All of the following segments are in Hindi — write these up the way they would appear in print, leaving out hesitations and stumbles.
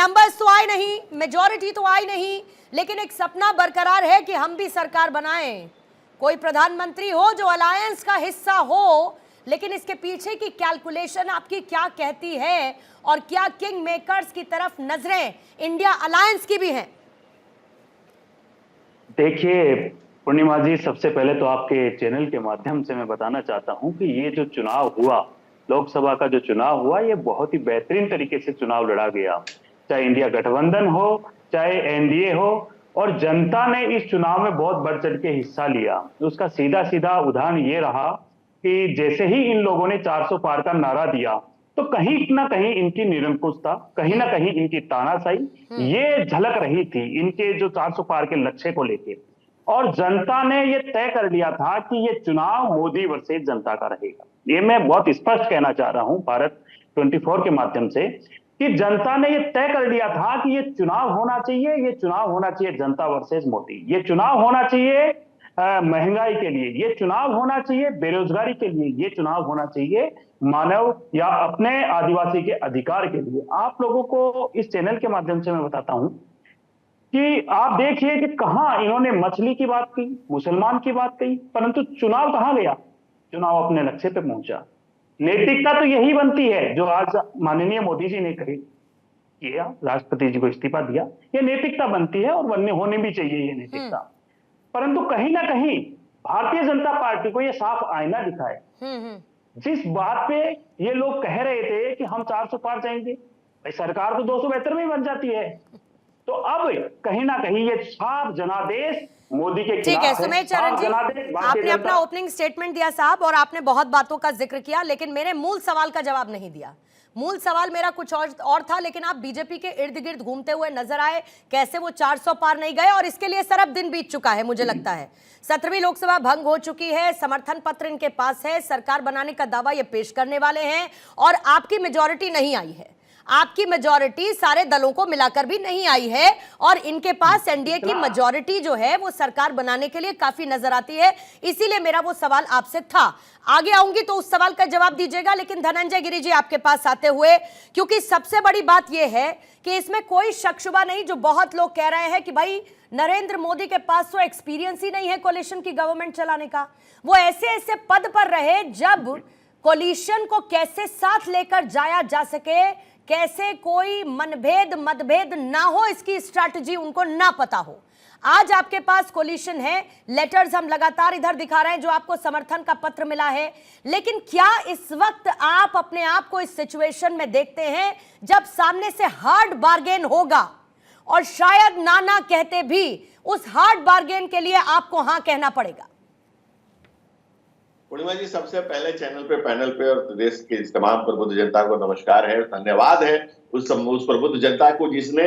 नंबर्स तो आए नहीं, मेजॉरिटी तो आई नहीं, लेकिन एक सपना बरकरार है कि हम भी सरकार बनाएं, कोई प्रधानमंत्री हो जो अलायंस का हिस्सा हो। लेकिन इसके पीछे की कैलकुलेशन आपकी क्या कहती है, और क्या किंग मेकर्स की तरफ नजरें इंडिया अलायंस की भी हैं? देखिए पूर्णिमा जी, सबसे पहले तो आपके चैनल के माध्यम से मैं बताना चाहता हूं कि ये जो चुनाव हुआ, लोकसभा का जो चुनाव हुआ, ये बहुत ही बेहतरीन तरीके से चुनाव लड़ा गया। चाहे इंडिया गठबंधन हो, चाहे एनडीए हो, और जनता ने इस चुनाव में बहुत बढ़ चढ़ के हिस्सा लिया। उसका सीधा सीधा उदाहरण ये रहा कि जैसे ही इन लोगों ने 400 पार का नारा दिया, तो कहीं ना कहीं इनकी निरंकुशता, कहीं ना कहीं इनकी तानाशाही ये झलक रही थी इनके जो 400 पार के लक्ष्य को लेकर। और जनता ने ये तय कर लिया था कि ये चुनाव मोदी वर्सेस जनता का रहेगा। ये मैं बहुत स्पष्ट कहना चाह रहा हूं भारत 24 के माध्यम से, कि जनता ने ये तय कर लिया था कि ये चुनाव होना चाहिए, ये चुनाव होना चाहिए जनता वर्सेस मोदी, ये चुनाव होना चाहिए महंगाई के लिए, ये चुनाव होना चाहिए बेरोजगारी के लिए, ये चुनाव होना चाहिए मानव या अपने आदिवासी के अधिकार के लिए। आप लोगों को इस चैनल के माध्यम से मैं बताता हूं कि आप देखिए कि कहां इन्होंने मछली की बात की, मुसलमान की बात कही, परंतु चुनाव कहां गया? चुनाव अपने लक्ष्य पे पहुंचा। नैतिकता तो यही बनती है जो आज माननीय मोदी जी ने कही किया, राष्ट्रपति जी को इस्तीफा दिया, ये नैतिकता बनती है और बनने होने भी चाहिए ये नैतिकता। परंतु कहीं ना कहीं भारतीय जनता पार्टी को ये साफ आईना दिखा है। जिस बात पे ये लोग कह रहे थे कि हम 400 पार जाएंगे, भाई सरकार तो 272 में ही बन जाती है, तो अब कहीं ना कहीं ये साफ जनादेश मोदी के खिलाफ है। ठीक है सुमेश चरण जी, आपने अपना ओपनिंग स्टेटमेंट दिया साहब, और आपने बहुत बातों का जिक्र किया, लेकिन मेरे मूल सवाल का जवाब नहीं दिया। मूल सवाल मेरा कुछ और था, लेकिन आप बीजेपी के इर्द गिर्द घूमते हुए नजर आए, कैसे वो 400 पार नहीं गए, और इसके लिए सरब दिन बीत चुका है। मुझे लगता है 17वीं लोकसभा भंग हो चुकी है, समर्थन पत्र इनके पास है, सरकार बनाने का दावा ये पेश करने वाले हैं, और आपकी मेजॉरिटी नहीं आई है। आपकी मेजॉरिटी सारे दलों को मिलाकर भी नहीं आई है, और इनके पास एनडीए की मेजॉरिटी जो है वो सरकार बनाने के लिए काफी नजर आती है। इसीलिए मेरा वो सवाल आपसे था। आगे आऊंगी तो उस सवाल का जवाब दीजिएगा, लेकिन धनंजय गिरी जी आपके पास आते हुए, क्योंकि सबसे बड़ी बात यह है कि इसमें कोई शक शुबा नहीं, जो बहुत लोग कह रहे हैं कि भाई नरेंद्र मोदी के पास तो एक्सपीरियंस ही नहीं है कोलिशन की गवर्नमेंट चलाने का। वो ऐसे ऐसे पद पर रहे जब कोलिशन को कैसे साथ लेकर जाया जा सके, कैसे कोई मतभेद ना हो, इसकी स्ट्रैटेजी उनको ना पता हो। आज आपके पास कोलिशन है, लेटर्स हम लगातार इधर दिखा रहे हैं जो आपको समर्थन का पत्र मिला है, लेकिन क्या इस वक्त आप अपने आप को इस सिचुएशन में देखते हैं जब सामने से हार्ड बार्गेन होगा, और शायद ना कहते भी उस हार्ड बार्गेन के लिए आपको हां कहना पड़ेगा? पूर्णिमा जी, सबसे पहले चैनल पे, पैनल पे और प्रदेश के तमाम प्रबुद्ध जनता को नमस्कार है, धन्यवाद है उस प्रबुद्ध जनता को जिसने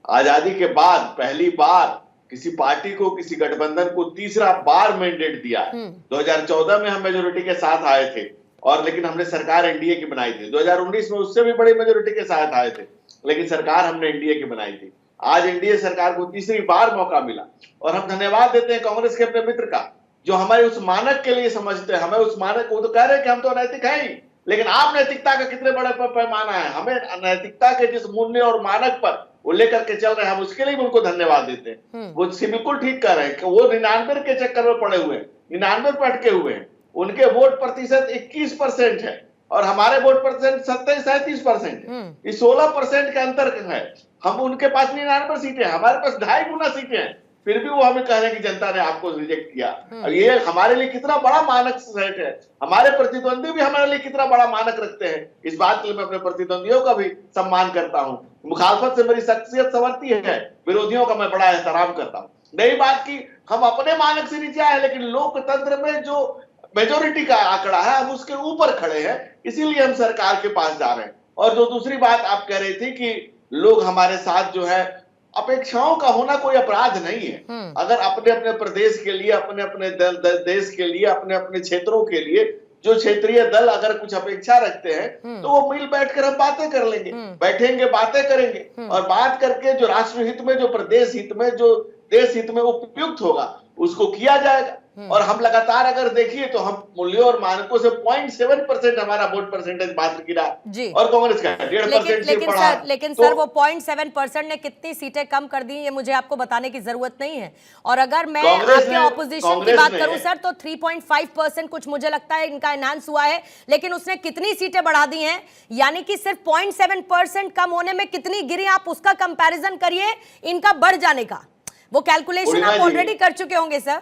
आजादी के बाद पहली बार किसी पार्टी को, किसी गठबंधन को तीसरा बार मैंडेट दिया। 2014 में हम मेजोरिटी के साथ आए थे, और लेकिन हमने सरकार एनडीए की बनाई थी। 2019 में उससे भी बड़ी मेजोरिटी के साथ आए थे, लेकिन सरकार हमने एनडीए की बनाई थी। आज एनडीए सरकार को तीसरी बार मौका मिला, और हम धन्यवाद देते हैं कांग्रेस के अपने मित्र का, जो हमारे उस मानक के लिए समझते हैं। हमें उस मानक, वो तो कह रहे हैं कि हम तो नैतिक हैं ही, लेकिन आप नैतिकता का कितने बड़े पैमाना है, हमें नैतिकता के जिस मूल्य और मानक पर वो लेकर के चल रहे हैं, हम उसके लिए भी उनको धन्यवाद देते हैं। वो बिल्कुल ठीक कर रहे हैं कि वो 99 के चक्कर में पड़े हुए हैं, 99 पर अटके हुए हैं। उनके वोट प्रतिशत 21% है, और हमारे वोट प्रतिशत 37% है। इस 16% के अंतर है। हम उनके पास 99 सीटें हैं, हमारे पास 2.5 गुना सीटें हैं, फिर भी वो हमें कह रहे हैं कि जनता ने आपको रिजेक्ट किया। और ये हमारे लिए कितना बड़ा मानक सेट है। हमारे प्रतिद्वंदी भी हमारे लिए कितना बड़ा मानक रखते हैं, इस बात के लिए मैं अपने प्रतिद्वंदियों का भी सम्मान करता हूं। मुखालफत से मेरी शख्सियत संवरती है, विरोधियों का मैं बड़ा एहतराम करता हूं। नई बात की, हम अपने मानक से नीचे आए, लेकिन लोकतंत्र में जो मेजोरिटी का आंकड़ा है हम उसके ऊपर खड़े हैं, इसीलिए हम सरकार के पास जा रहे हैं। और जो दूसरी बात आप कह रही थी कि लोग हमारे साथ जो है, अपेक्षाओं का होना कोई अपराध नहीं है। अगर अपने अपने प्रदेश के लिए, अपने अपने देश के लिए, अपने अपने क्षेत्रों के लिए जो क्षेत्रीय दल अगर कुछ अपेक्षा रखते हैं, तो वो मिल बैठकर हम बातें कर लेंगे, बैठेंगे, बातें करेंगे, और बात करके जो राष्ट्र हित में, जो प्रदेश हित में, जो देश हित में उपयुक्त होगा उसको किया जाएगा। और हम लगातार अगर देखिए तो हम मूल्यों और मानकों से 0.7% हमारा वोट परसेंटेज मात्र गिरा और कांग्रेस का 1.5% से बढ़ा। लेकिन सर वो 0.7% ने कितनी सीटें कम कर दी ये मुझे आपको बताने की जरूरत नहीं है। और अगर मैं आपके ऑपोजिशन की बात करूं सर तो 3.5% कुछ मुझे लगता है इनका एनहांस हुआ है, लेकिन उसने कितनी सीटें बढ़ा दी हैं, यानी कि सिर्फ 0.7% कम होने में कितनी गिरी, आप उसका कंपैरिजन करिए इनका बढ़ जाने का। वो कैलकुलेशन आप ऑलरेडी कर चुके होंगे सर,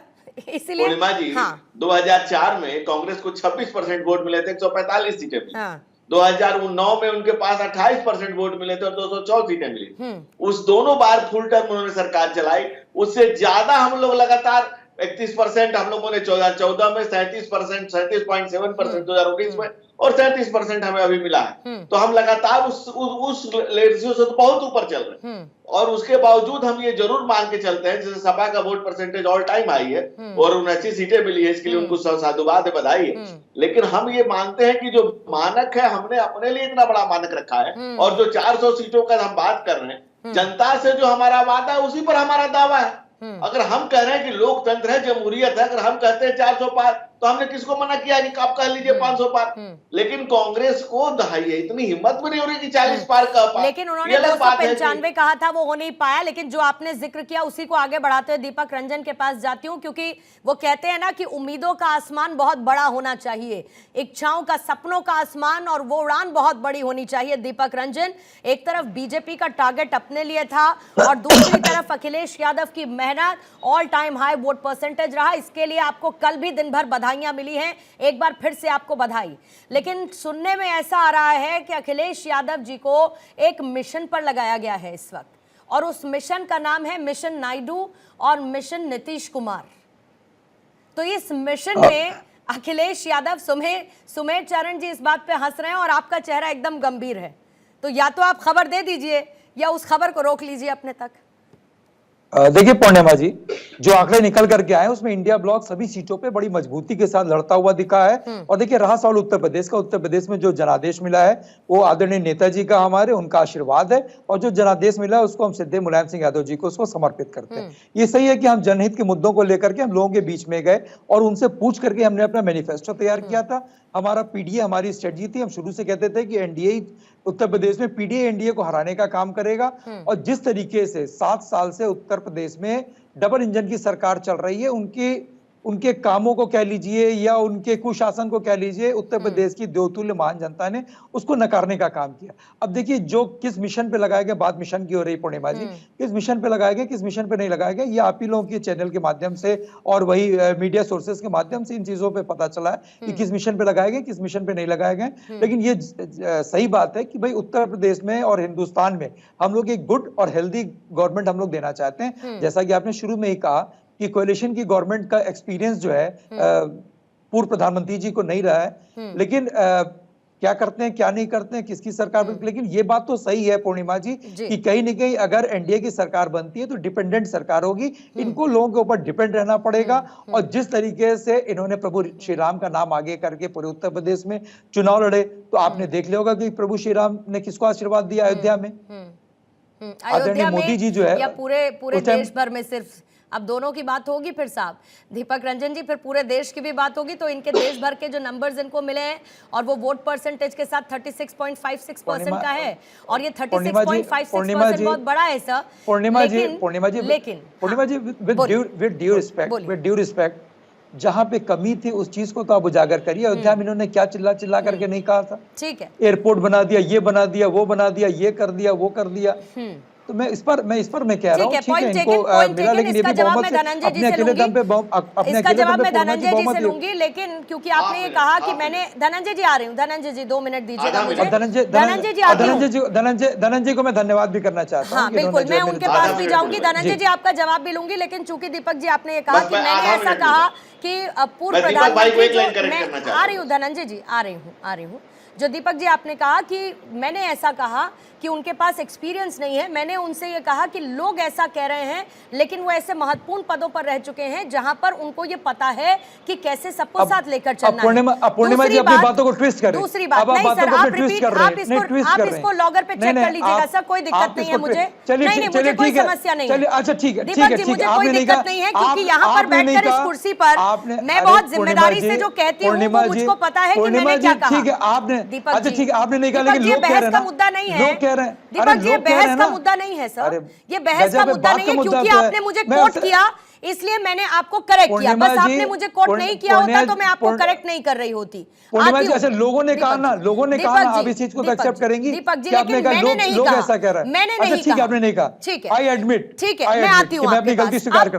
इसलिए। पूर्णिमा जी, हाँ। 2004 में कांग्रेस को 26% वोट मिले थे, 145 सीटें मिली। हाँ। 2009 में उनके पास 28% वोट मिले थे और 204 सीटें मिली। उस दोनों बार फुल टर्म उन्होंने सरकार चलाई। उससे ज्यादा हम लोग लगातार 31% हम लोगों ने 2014 में, 37%, 37.7% 2019 में और 37% हमें अभी मिला है। तो हम लगातार उस रेशियो से तो बहुत ऊपर चल रहे हैं। और उसके बावजूद हम ये जरूर मान के चलते हैं, जैसे सपा का vote percentage all time high है और 79 सीटें मिली है, इसके लिए उनको साधुवाद है, बधाई है। लेकिन हम ये मानते हैं कि जो मानक है हमने अपने लिए इतना बड़ा मानक रखा है, और जो 400 सीटों का हम बात कर रहे हैं, जनता से जो हमारा वादा है उसी पर हमारा दावा है। अगर हम कह रहे हैं कि लोकतंत्र है, जमहूरियत है, अगर हम कहते हैं 400 पार, तो हमने किसको मना किया कि आप कह लीजिए 500 पार। लेकिन कांग्रेस को इतनी हिम्मत भी नहीं हो रही कि 40 पार कह पाए। लेकिन उन्होंने 295 कहा था, वो हो नहीं पाया। लेकिन जो आपने जिक्र किया उसी को आगे बढ़ाते हुए दीपक रंजन के पास जाती हूँ, क्योंकि वो कहते हैं ना कि उम्मीदों का आसमान बहुत बड़ा होना चाहिए, इच्छाओं का, सपनों का आसमान, और वो उड़ान बहुत बड़ी होनी चाहिए। दीपक रंजन, एक तरफ बीजेपी का टारगेट अपने लिए था और दूसरी तरफ अखिलेश यादव की मेहनत, all time high vote percentage रहा। इसके लिए आपको कल भी दिन भर बधाइयां मिली हैं, एक बार फिर से आपको बधाई। लेकिन सुनने में ऐसा आ रहा है कि अखिलेश यादव जी को एक मिशन पर लगाया गया है इस वक्त, और उस मिशन का नाम है मिशन नायडू और मिशन नीतीश कुमार। तो इस मिशन में अखिलेश यादव, सुमेर चरण जी इस बात पे हंस रहे हैं और आपका चेहरा एकदम गंभीर है। तो या तो आप खबर दे दीजिए या उस खबर को रोक लीजिए अपने तक। देखिए पूर्णिमा जी, जो आंकड़े निकल करके आए उसमें इंडिया ब्लॉक सभी सीटों पे बड़ी मजबूती के साथ लड़ता हुआ दिखा है। और देखिए रहा सवाल उत्तर प्रदेश का, उत्तर प्रदेश में जो जनादेश मिला है वो आदरणीय नेताजी का, हमारे उनका आशीर्वाद है, और जो जनादेश मिला है उसको हम सिद्धे मुलायम सिंह यादव जी को उसको समर्पित करते हैं। ये सही है कि हम जनहित के मुद्दों को लेकर के हम लोगों के बीच में गए और उनसे पूछ करके हमने अपना मैनिफेस्टो तैयार किया था। हमारा पीडीए हमारी स्ट्रेटजी थी। हम शुरू से कहते थे कि एनडीए उत्तर प्रदेश में, पीडीए एनडीए को हराने का काम करेगा। और जिस तरीके से 7 साल से उत्तर प्रदेश में डबल इंजन की सरकार चल रही है, उनके कामों को कह लीजिए या उनके कुशासन को कह लीजिए, उत्तर प्रदेश की देवतुल्य महान जनता ने उसको नकारने का काम किया। अब देखिए जो किस मिशन पे लगाया गया, बात मिशन की हो रही पूर्णिमा जी, किस मिशन पे लगाया गया, किस मिशन पे नहीं लगाया गया, ये आप ही लोगों के चैनल के माध्यम से और वही मीडिया सोर्सेज के माध्यम से इन चीजों पे पता चला है कि किस मिशन पे लगाए गए, किस मिशन पे नहीं लगाए गए। लेकिन ये सही बात है कि भाई उत्तर प्रदेश में और हिंदुस्तान में हम लोग एक गुड और हेल्दी गवर्नमेंट हम लोग देना चाहते हैं। जैसा कि आपने शुरू में ही कहा कि कोalition की गवर्नमेंट का एक्सपीरियंस जो है पूर्व प्रधानमंत्री जी को नहीं रहा है, लेकिन क्या करते हैं क्या नहीं करते हैं, किसकी सरकार, लेकिन ये बात तो सही है पूर्णिमा जी कि कहीं न कहीं अगर एनडीए की सरकार बनती है तो डिपेंडेंट सरकार होगी। इनको लोगों के ऊपर डिपेंड रहना पड़ेगा। और जिस तरीके से इन्होंने प्रभु श्री राम का नाम आगे करके पूरे उत्तर प्रदेश में चुनाव लड़े, तो आपने देख लिया होगा कि प्रभु श्री राम ने किसको आशीर्वाद दिया अयोध्या में। अयोध्या में मोदी जी जो है, या पूरे देश भर में सिर्फ, अब दोनों की बात होगी फिर साहब दीपक रंजन जी, फिर पूरे देश की भी बात होगी। तो इनके देश भर के जो नंबर्स इनको मिले हैं और वो वोट परसेंटेज के साथ 36.56% का है, और ये 36.56% बहुत बड़ा है sir. Purnima ji with due respect, जहां पे कमी थी उस चीज को तो आप उजागर करिए। अयोध्या में इन्होंने क्या चिल्ला करके नहीं कहा था? ठीक है, एयरपोर्ट बना दिया, ये बना दिया, वो बना दिया, ये कर दिया, वो कर दिया। तो मैं इस पर कह रहा हूँ, ठीक है, इनको मिला, लेकिन ये भी बहुमत से अपने अकेले दम पे धनंजय जी से लूंगी। लेकिन क्योंकि आपने ये कहा कि मैंने, धनंजय जी आ रही हूँ, धनंजय जी 2 मिनट दीजिएगा मुझे। धनंजय को मैं धन्यवाद भी करना चाहता हूँ। बिल्कुल, मैं उनके पास भी जाऊंगी, धनंजय जी आपका जवाब भी लूंगी। लेकिन चूंकि दीपक जी आपने ये कहा कि मैंने ऐसा कहा कि पूर्व प्रधानमंत्री, मैं आ रही हूँ धनंजय जी, आ रही हूँ। जो दीपक जी आपने कहा कि मैंने ऐसा कहा कि उनके पास एक्सपीरियंस नहीं है। मैंने उनसे ये कहा कि लोग ऐसा कह रहे हैं, लेकिन वो ऐसे महत्वपूर्ण पदों पर रह चुके हैं जहां पर उनको ये पता है कि कैसे सबको साथ लेकर चलना है। पूर्णिमा जी अपनी बातों को ट्विस्ट कर रहे हैं। दूसरी बात, नहीं सर, आप रिपीट, आप इसको लॉगर पे चेक कर लीजिएगा सर, कोई दिक्कत नहीं है मुझे। नहीं, मुझे कोई समस्या नहीं है। अच्छा ठीक है, दीपक जी, मुझे कोई दिक्कत नहीं है, क्योंकि यहाँ पर बैठकर इस कुर्सी पर मैं बहुत जिम्मेदारी से जो कहती हूँ वो मुझको पता है कि मैंने क्या कहा। ठीक है, आपने, दीपक अच्छा जी, ठीक है, आपने नहीं कहा, लेकिन ये लोग कह रहे बहस हैं का ना, मुद्दा नहीं है। लोग कह रहे हैं, दीपक जी, ये लोग कह रहे बहस हैं का ना। मुद्दा नहीं है सर, अरे, ये बहस का गजब है, मुद्दा बात नहीं का है, मुद्दा क्योंकि तो है। आपने मुझे मैं कोट आपसे- किया, इसलिए मैंने आपको करेक्ट किया। पूर्णिमा बस जी, आपने मुझे कोट नहीं किया होता तो मैं आपको पूर्ण- करेक्ट नहीं कर रही होती। पूर्णिमा आती जी, हूँ। ऐसे लोगों ने कहा ना, लोगों ने कहा ना, आप इस चीज को एक्सेप्ट करेंगी दीपक जी, कि आपने लेकिन कहा मैंने लोग नहीं लोग कहा। ऐसा कह रहे हैं। मैंने अच्छा नहीं ठीक है, कहा। आपने नहीं कहा, ठीक है, आई एडमिट, ठीक है, मैं आती हूँ मैं अपनी आपके गलती पास। स्वीकार अब